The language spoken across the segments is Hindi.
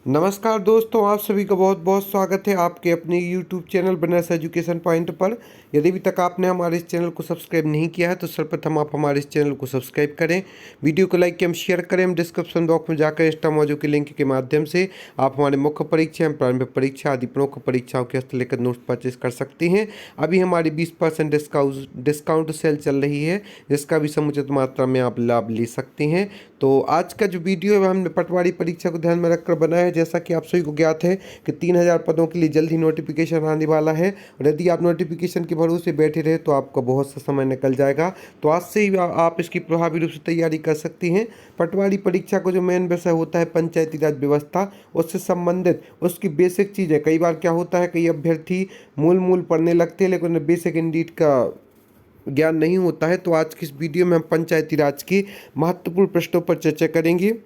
नमस्कार दोस्तों, आप सभी का बहुत बहुत स्वागत है आपके अपने YouTube channel Banaras education point पर। यदि अभी तक आपने हमारे इस चैनल को सब्सक्राइब नहीं किया है तो सर्वप्रथम आप हमारे इस चैनल को सब्सक्राइब करें, वीडियो को लाइक एवं शेयर करें। हम डिस्क्रिप्शन बॉक्स में जाकर इंस्टा मौजू के लिंक के माध्यम से आप हमारे मुख्य परीक्षा एवं प्रारंभिक परीक्षा आदि प्रमुख परीक्षाओं के हस्तलेखित नोट्स परचेज कर सकते हैं। अभी हमारी 20% डिस्काउंट सेल चल रही है, जिसका भी समुचित मात्रा में आप लाभ ले सकते हैं। तो आज का जो वीडियो है हमने पटवारी परीक्षा को ध्यान में रखकर बनाया है। जैसा कि आप सभी को ज्ञात है कि 3000 पदों के लिए जल्द ही नोटिफिकेशन आने वाला है, और यदि आप नोटिफिकेशन के भरोसे बैठे रहे तो आपका बहुत सा समय निकल जाएगा। तो आज से ही आप इसकी प्रभावी रूप से तैयारी कर सकती हैं। पटवारी परीक्षा को जो मेन विषय होता है पंचायती राज व्यवस्था, उससे संबंधित उसकी बेसिक चीज़ें, कई बार क्या होता है कई अभ्यर्थी मूल पढ़ने लगते हैं लेकिन बेसिक इंडीड का ज्ञान नहीं होता है। तो आज की इस वीडियो में हम पंचायती राज की महत्वपूर्ण प्रश्नों पर चर्चा करेंगे,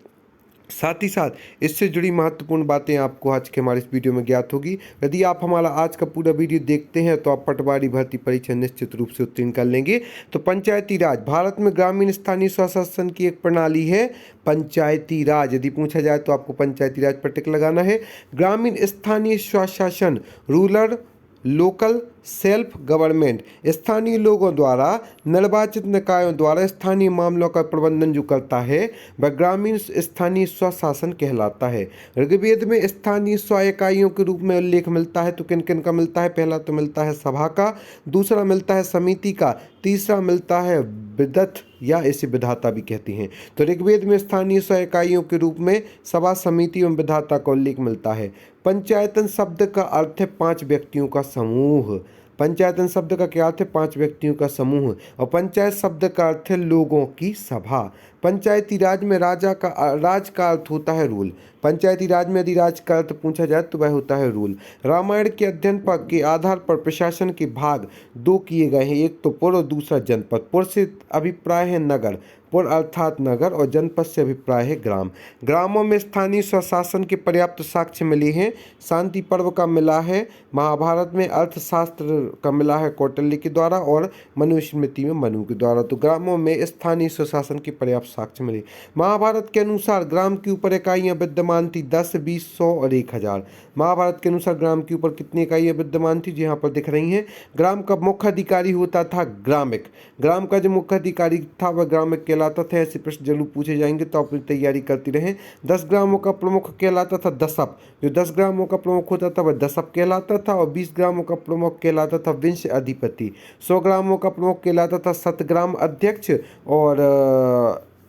साथ ही साथ इससे जुड़ी महत्वपूर्ण बातें आपको आज के हमारे इस वीडियो में ज्ञात होगी। यदि आप हमारा आज का पूरा वीडियो देखते हैं तो आप पटवारी भर्ती परीक्षा निश्चित रूप से उत्तीर्ण कर लेंगे। तो पंचायती राज भारत में ग्रामीण स्थानीय स्वशासन की एक प्रणाली है। पंचायती राज यदि पूछा जाए तो आपको पंचायती राज पर टिक लगाना है। ग्रामीण स्थानीय स्वशासन, रूरल लोकल सेल्फ गवर्नमेंट, स्थानीय लोगों द्वारा निर्वाचित निकायों द्वारा स्थानीय मामलों का प्रबंधन जो करता है वह ग्रामीण स्थानीय स्वशासन कहलाता है। ऋग्वेद में स्थानीय स्व इकाइयों के रूप में उल्लेख मिलता है। तो किन किन का मिलता है? पहला तो मिलता है सभा का, दूसरा मिलता है समिति का, तीसरा मिलता है विदथ या इसे विधाता भी कहते हैं। तो ऋग्वेद में स्थानीय स्व इकाइयों के रूप में सभा, समिति एवं विधाता का उल्लेख मिलता है। पंचायतन शब्द का अर्थ है 5 व्यक्तियों का समूह। पंचायतन शब्द का क्या अर्थ है? 5 व्यक्तियों का समूह। और पंचायत शब्द का अर्थ है लोगों की सभा। पंचायती राज में राज का अर्थ होता है रूल। पंचायती राज में यदि राज का अर्थ पूछा जाए तो वह होता है रूल। रामायण के अध्ययन पर के आधार पर प्रशासन के भाग 2 किए गए हैं, एक तो पुर और दूसरा जनपद। पुर से अभिप्राय है नगर, पुर अर्थात नगर, और जनपद से अभिप्राय है ग्राम। ग्रामों में स्थानीय स्वशासन के पर्याप्त साक्ष्य मिले हैं। शांति पर्व का मिला है, महाभारत में अर्थशास्त्र का मिला है कौटिल्य के द्वारा, और मनुस्मृति में मनु के द्वारा। तो ग्रामों में स्थानीय स्वशासन के पर्याप्त साक्ष्य मिले। महाभारत के अनुसार ग्राम की ऊपर इकाइयां विद्यमान थी 10, 20, 100 और 1000। महाभारत के अनुसार ग्राम के ऊपर कितनी इकाइयां विद्यमान थी? यहाँ पर दिख रही हैं। ग्राम का मुख्य अधिकारी होता था ग्रामिक। ग्राम का जो मुख्य अधिकारी था वह ग्रामिक कहलाता था। ऐसे प्रश्न जरूर पूछे जाएंगे तो आप अपनी तैयारी करती रहें। 10 ग्रामों का प्रमुख कहलाता था दसप। जो 10 ग्रामों का प्रमुख होता था वह दसप कहलाता था। और 20 ग्रामों का प्रमुख कहलाता था विंश अधिपति। 100 ग्रामों का प्रमुख कहलाता था शतग्राम अध्यक्ष। और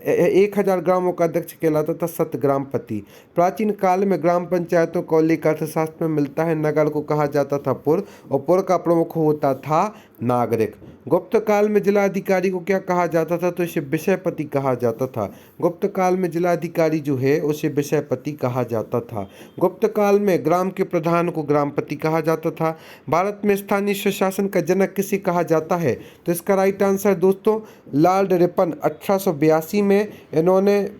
1000 ग्रामों का अध्यक्ष कहलाता था शतग्रामपति। प्राचीन काल में ग्राम पंचायतों का उल्लेख अर्थशास्त्र में मिलता है। नगर को कहा जाता था पुर, और पुर का प्रमुख होता था नागरिक। गुप्त काल में जिलाधिकारी को क्या कहा जाता था? तो इसे विषयपति कहा जाता था। गुप्त काल में जिलाधिकारी जो है उसे विषयपति कहा जाता था। गुप्त काल में ग्राम के प्रधान को ग्रामपति कहा जाता था। भारत में स्थानीय स्वशासन का जनक किसे कहा जाता है? तो इसका राइट आंसर दोस्तों लॉर्ड रिपन। 1882 में इन्होंने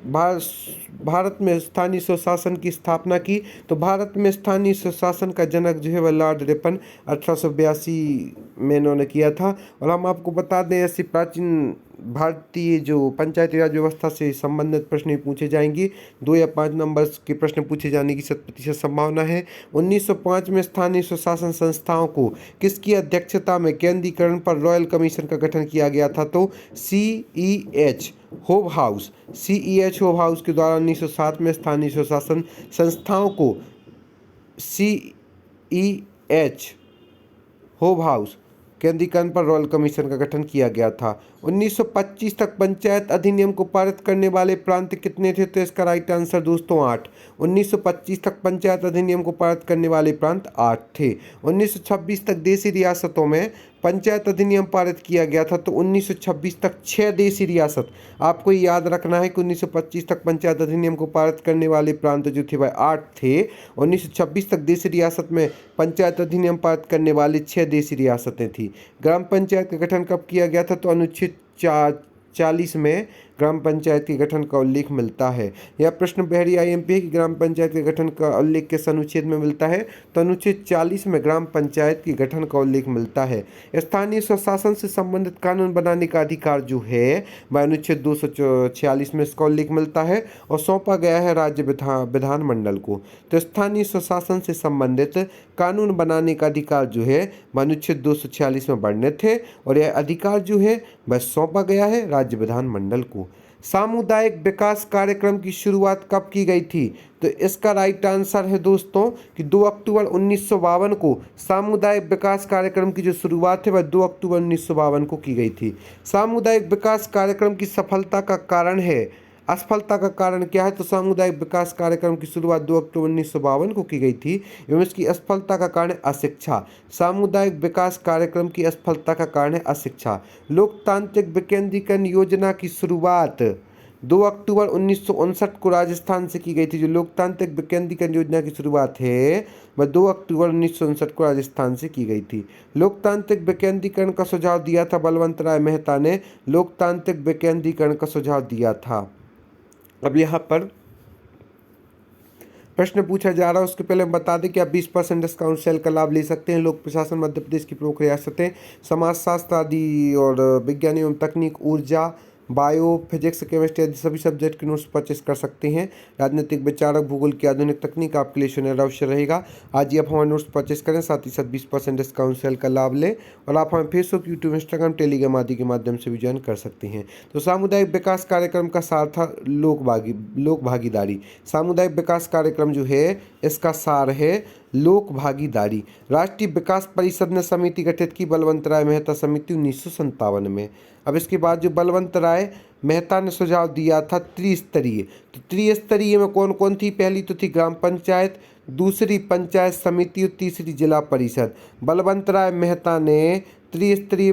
भारत में स्थानीय स्वशासन की स्थापना की। तो भारत में स्थानीय स्वशासन का जनक जो है वह लॉर्ड रिपन 1882 में इन्होंने किया था। और हम आपको बता दें ऐसी प्राचीन भारतीय जो पंचायती राज व्यवस्था से संबंधित प्रश्न भी पूछे जाएंगे। 2 या 5 नंबर के प्रश्न पूछे जाने की 100% संभावना है। 1905 में स्थानीय स्वशासन संस्थाओं को किसकी अध्यक्षता में केंद्रीकरण पर रॉयल कमीशन का गठन किया गया था? तो CEH होव हाउस, CEH होव हाउस के द्वारा 1907 में स्थानीय स्वशासन संस्थाओं को CEH होव हाउस केंद्रीकरण पर रॉयल कमीशन का गठन किया गया था। 1925 तक पंचायत अधिनियम को पारित करने वाले प्रांत कितने थे? तो इसका राइट आंसर दोस्तों 8। 1925 तक पंचायत अधिनियम को पारित करने वाले प्रांत 8 थे। 1926 तक देशी रियासतों में पंचायत अधिनियम पारित किया गया था। तो 1926 तक 6 देशी रियासत, आपको याद रखना है कि 1925 तक पंचायत अधिनियम को पारित करने वाले प्रांत जो थे वह 8 थे। 1926 तक देशी रियासत में पंचायत अधिनियम पारित करने वाली 6 देशी रियासतें थी। ग्राम पंचायत का गठन कब किया गया था? तो अनुच्छेद 40 में ग्राम पंचायत के गठन का उल्लेख मिलता है? यह प्रश्न बहरी IMP है कि ग्राम पंचायत के गठन का उल्लेख किस अनुच्छेद में मिलता है? तो अनुच्छेद 40 में ग्राम पंचायत के गठन का उल्लेख मिलता है। स्थानीय स्वशासन से संबंधित कानून बनाने का अधिकार जो है वह अनुच्छेद 246 में इसका उल्लेख मिलता है और सौंपा गया है राज्य विधानमंडल को। तो स्थानीय स्वशासन से संबंधित कानून बनाने का अधिकार जो है वह अनुच्छेद 246 में वर्णित है और यह अधिकार जो है वह सौंपा गया है राज्य विधानमंडल को। सामुदायिक विकास कार्यक्रम की शुरुआत कब की गई थी? तो इसका राइट आंसर है दोस्तों कि 2 अक्टूबर 1952 को सामुदायिक विकास कार्यक्रम की जो शुरुआत है वह 2 अक्टूबर 1952 को की गई थी। सामुदायिक विकास कार्यक्रम की सफलता का कारण है, असफलता का कारण क्या है? तो सामुदायिक विकास कार्यक्रम की शुरुआत 2 अक्टूबर 1952 को की गई थी एवं इसकी असफलता का कारण है अशिक्षा। सामुदायिक विकास कार्यक्रम की असफलता का कारण है अशिक्षा। लोकतांत्रिक विकेंद्रीकरण योजना की शुरुआत 2 अक्टूबर 1959 को राजस्थान से की गई थी। जो लोकतांत्रिक विकेंद्रीकरण योजना की शुरुआत है वह 2 अक्टूबर 1959 को राजस्थान से की गई थी। लोकतांत्रिक विकेंद्रीकरण का सुझाव दिया था बलवंत राय मेहता ने, लोकतांत्रिक विकेंद्रीकरण का सुझाव दिया था। अब यहाँ पर प्रश्न पूछा जा रहा है, उसके पहले हम बता दें कि आप 20% डिस्काउंट सेल का लाभ ले सकते हैं। लोक प्रशासन मध्य प्रदेश की प्रमुख रियासतें, समाजशास्त्र आदि और विज्ञान एवं तकनीक, ऊर्जा, बायो, फिजिक्स, केमिस्ट्री आदि सभी सब्जेक्ट के नोट्स परचेस कर सकते हैं। राजनीतिक विचारक, भूगोल की आधुनिक तकनीक आपके लिए सुनहरा अवसर रहेगा। आज ही आप हमारे नोट्स परचेस करें, साथ ही साथ 20% डिस्काउंट सेल का लाभ लें और आप हमें फेसबुक, यूट्यूब, इंस्टाग्राम, टेलीग्राम आदि के माध्यम से भी ज्वाइन कर सकते हैं। तो सामुदायिक विकास कार्यक्रम का सार था लोक भागीदारी। सामुदायिक विकास कार्यक्रम जो है इसका सार है लोक भागीदारी। राष्ट्रीय विकास परिषद ने समिति गठित की बलवंत राय मेहता समिति 1957 में। अब इसके बाद जो बलवंत राय मेहता ने सुझाव दिया था त्रिस्तरीय, तो त्रिस्तरीय में कौन कौन थी? पहली तो थी ग्राम पंचायत, दूसरी पंचायत समिति और तीसरी जिला परिषद। बलवंत राय मेहता ने त्रिस्तरीय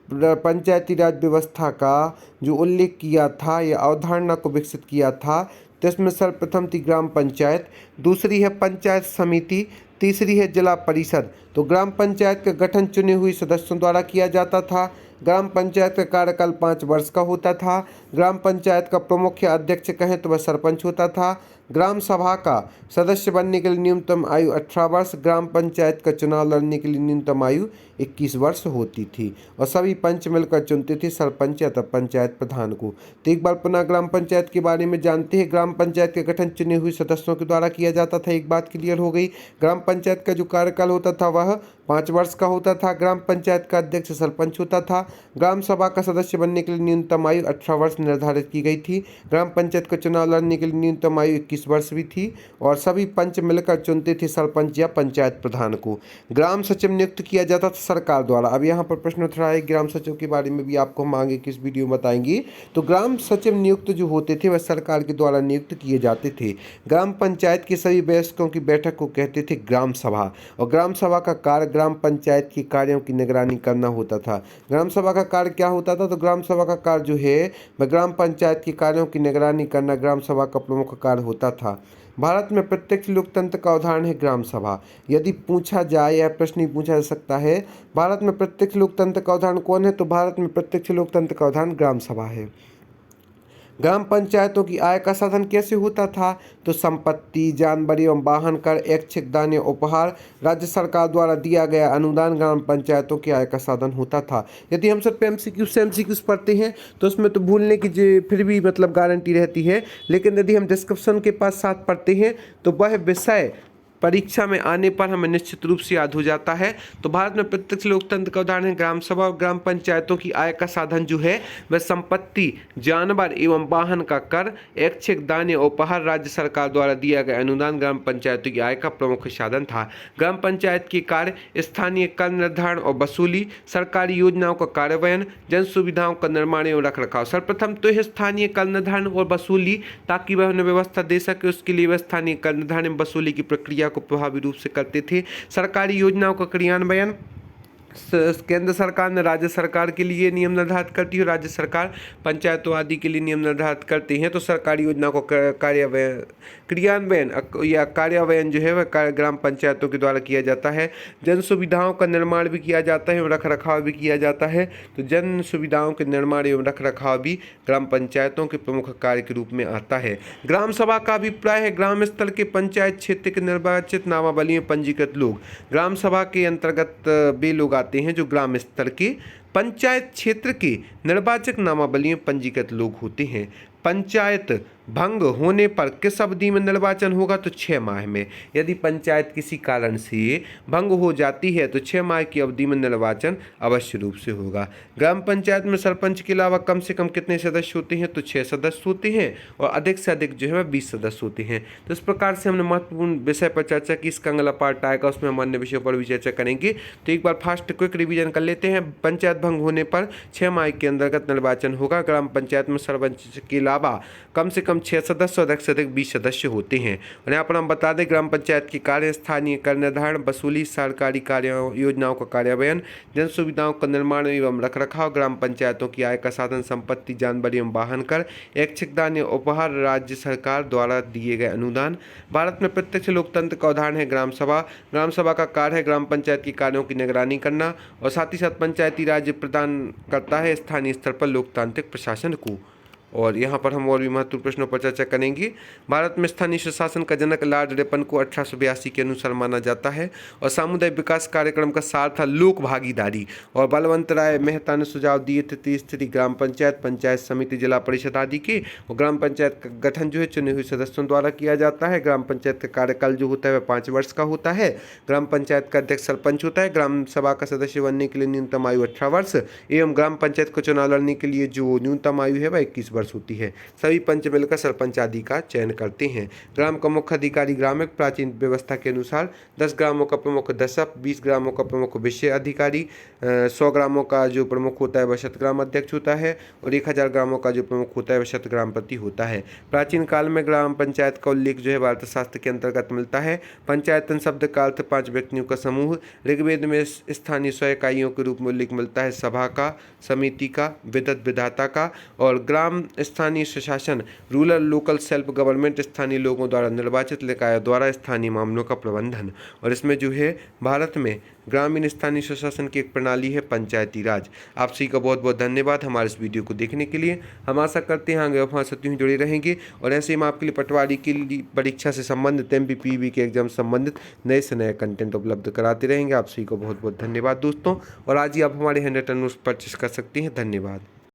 पंचायती राज व्यवस्था का जो उल्लेख किया था या अवधारणा को विकसित किया था, तो इसमें सर्वप्रथम थी ग्राम पंचायत, दूसरी है पंचायत समिति, तीसरी है जिला परिषद। तो ग्राम पंचायत का गठन चुने हुए सदस्यों द्वारा किया जाता था। ग्राम पंचायत का कार्यकाल 5 वर्ष का होता था। ग्राम पंचायत का प्रमुख या अध्यक्ष कहें तो वह सरपंच होता था। ग्राम सभा का सदस्य बनने के लिए न्यूनतम आयु 18 वर्ष, ग्राम पंचायत का चुनाव लड़ने के लिए न्यूनतम आयु 21 वर्ष होती थी और सभी पंच मिलकर चुनते थे सरपंच या पंचायत प्रधान को। तो एक बार पुनः ग्राम पंचायत के बारे में जानते हैं। ग्राम पंचायत का गठन चुने हुए सदस्यों के द्वारा किया जाता था। एक बात क्लियर हो गई। ग्राम पंचायत का जो कार्यकाल होता था वह 5 वर्ष का होता था। ग्राम पंचायत का अध्यक्ष सरपंच होता था। ग्राम सभा का सदस्य बनने के लिए न्यूनतम आयु 18 वर्ष निर्धारित की गई थी। ग्राम पंचायत का चुनाव लड़ने के लिए न्यूनतम आयु 21 वर्ष भी थी और सभी पंच मिलकर चुनते थे सरपंच या पंचायत प्रधान को। ग्राम सचिव नियुक्त किया जाता था सरकार द्वारा। अब यहाँ पर प्रश्न उठ रहा है ग्राम सचिव के बारे में भी आपको हम आगे किस वीडियो में बताएंगे। तो ग्राम सचिव नियुक्त जो होते थे वह सरकार के द्वारा नियुक्त किए जाते थे। ग्राम पंचायत के सभी वयस्कों की बैठक को कहते थे ग्राम सभा और ग्राम सभा का कार्य ग्राम पंचायत के कार्यों की निगरानी करना होता था। ग्राम सभा का कार्य क्या होता था? तो ग्राम सभा का कार्य जो है वह ग्राम पंचायत के कार्यों की निगरानी करना ग्राम सभा का प्रमुख कार्य होता था। भारत में प्रत्यक्ष लोकतंत्र का उदाहरण है ग्राम सभा। यदि पूछा जाए, यह प्रश्न ही पूछा जा सकता है, भारत में प्रत्यक्ष लोकतंत्र का उदाहरण कौन है? तो भारत में प्रत्यक्ष लोकतंत्र का उदाहरण ग्राम सभा है। ग्राम पंचायतों की आय का साधन कैसे होता था? तो संपत्ति, जानवर एवं वाहन कर, ऐच्छिक दान, उपहार, राज्य सरकार द्वारा दिया गया अनुदान ग्राम पंचायतों की आय का साधन होता था। यदि हम सब MCQs पढ़ते हैं तो उसमें तो भूलने की फिर भी मतलब गारंटी रहती है, लेकिन यदि हम डिस्क्रिप्शन के पास साथ पढ़ते हैं तो वह विषय परीक्षा में आने पर हमें निश्चित रूप से याद हो जाता है। तो भारत में प्रत्यक्ष लोकतंत्र का उदाहरण है ग्राम सभा और ग्राम पंचायतों की आय का साधन जो है वह संपत्ति, जानवर एवं वाहन का कर, ऐच्छिक दान, उपहार, राज्य सरकार द्वारा दिया गया अनुदान ग्राम पंचायतों की आय का प्रमुख साधन था। ग्राम पंचायत के कार्य स्थानीय कर निर्धारण और वसूली, सरकारी योजनाओं का कार्यान्वयन, जन सुविधाओं का निर्माण एवं रखरखाव। सर्वप्रथम तो है स्थानीय कर निर्धारण और वसूली, ताकि वह उन्हें व्यवस्था दे सके, उसके लिए वह स्थानीय कर निर्धारण एवं वसूली की प्रक्रिया को प्रभावी रूप से करते थे। सरकारी योजनाओं का क्रियान्वयन, केंद्र सरकार ने राज्य सरकार के लिए नियम निर्धारित करती है, राज्य सरकार पंचायतों आदि के लिए नियम निर्धारित करती हैं। तो सरकारी योजना को क्रियान्वयन या कार्यान्वयन जो है वह ग्राम पंचायतों के द्वारा किया जाता है। जन सुविधाओं का निर्माण भी किया जाता है एवं रख रखाव भी किया जाता है। तो जन सुविधाओं के निर्माण एवं रख रखाव भी ग्राम पंचायतों के प्रमुख कार्य के रूप में आता है। ग्राम सभा का अभिप्राय है ग्राम स्तर के पंचायत क्षेत्र के निर्वाचित नामावली में पंजीकृत लोग। ग्राम सभा के अंतर्गत वे लोग आते हैं जो ग्राम स्तर के पंचायत क्षेत्र के निर्वाचक नामावली में पंजीकृत लोग होते हैं। पंचायत भंग होने पर किस अवधि में निर्वाचन होगा? तो 6 माह में। यदि पंचायत किसी कारण से भंग हो जाती है तो 6 माह की अवधि में निर्वाचन अवश्य रूप से होगा। ग्राम पंचायत में सरपंच के अलावा कम से कम कितने सदस्य होते हैं? तो 6 सदस्य होते हैं और अधिक से अधिक जो है वह 20 सदस्य होते हैं। तो इस प्रकार से हमने महत्वपूर्ण विषय पर चर्चा की। इसका अगला पार्ट आएगा, उसमें हम अन्य विषयों पर भी चर्चा करेंगे। तो एक बार फास्ट क्विक रिविजन कर लेते हैं। पंचायत भंग होने पर 6 माह के अंतर्गत निर्वाचन होगा। ग्राम पंचायत में सरपंच के अलावा कम से कम 6 सदस्य और अधिक से अधिक 20 सदस्य होते हैं। और यहाँ पर हम बता दें ग्राम पंचायत के कार्य स्थानीय कर निर्धारण, वसूली, सरकारी कार्य योजनाओं का कार्यान्वयन, जन सुविधाओं का निर्माण एवं रखरखाव, ग्राम पंचायतों की आय का साधन, संपत्ति, जानवर एवं वाहन कर, ऐच्छिक दान या उपहार, राज्य सरकार द्वारा दिए गए अनुदान। भारत में प्रत्यक्ष लोकतंत्र का उदाहरण है ग्राम सभा। ग्राम सभा का कार्य है ग्राम पंचायत के कार्यों की निगरानी करना और साथ ही साथ पंचायती राज्य प्रदान करता है स्थानीय स्तर पर लोकतांत्रिक प्रशासन को। और यहाँ पर हम और भी महत्वपूर्ण प्रश्नों पर चर्चा करेंगे। भारत में स्थानीय स्वशासन का जनक लॉर्ड रिपन को 1882 के अनुसार माना जाता है और सामुदायिक विकास कार्यक्रम का सार था लोक भागीदारी। और बलवंत राय मेहता ने सुझाव दिए थे त्रिस्तरीय ग्राम पंचायत, पंचायत समिति, जिला परिषद आदि के। और ग्राम पंचायत का गठन जो है चुने हुए सदस्यों द्वारा किया जाता है। ग्राम पंचायत का कार्यकाल जो होता है वह 5 वर्ष का होता है। ग्राम पंचायत का अध्यक्ष सरपंच होता है। ग्राम सभा का सदस्य बनने के लिए न्यूनतम आयु 18 वर्ष एवं ग्राम पंचायत को चुनाव लड़ने के लिए जो न्यूनतम आयु है वह 21 वर्ष होती है। सभी पंच मिलकर सरपंच आदि का चयन करते हैं। ग्राम का मुख्य अधिकारी ग्राम प्राचीन व्यवस्था के अनुसार 10 ग्रामों का प्रमुख दशक, 20 ग्रामों का प्रमुख विषय अधिकारी, 100 ग्रामों का जो प्रमुख होता है वह शतग्राम अध्यक्ष होता है और 1000 ग्रामों का जो प्रमुख होता है वह शतग्राम प्रति होता है। प्राचीन काल में ग्राम पंचायत का उल्लेख जो है वार्ता शास्त्र के अंतर्गत मिलता है। पंचायतन शब्द का अर्थ 5 व्यक्तियों का समूह। ऋग्वेद में स्थानीय स्वयं इकाइयों के रूप में उल्लेख मिलता है सभा का, समिति का, विदत विधाता का। और ग्राम स्थानीय स्वशासन, रूरल लोकल सेल्फ गवर्नमेंट, स्थानीय लोगों द्वारा निर्वाचित निकायों द्वारा स्थानीय मामलों का प्रबंधन। और इसमें जो है भारत में ग्रामीण स्थानीय स्वशासन की एक प्रणाली है पंचायती राज। आप सभी का बहुत बहुत धन्यवाद हमारे इस वीडियो को देखने के लिए। हम आशा करते हैं आगे आप हमारे साथ जुड़े रहेंगे और ऐसे हम आपके लिए पटवारी की परीक्षा से संबंधित MPPB के एग्जाम से संबंधित नए से नए कंटेंट उपलब्ध कराते रहेंगे। आप सभी को बहुत बहुत धन्यवाद दोस्तों। और आज ही आप हमारे हैंड रिटन नोट्स परचेस कर सकते हैं। धन्यवाद।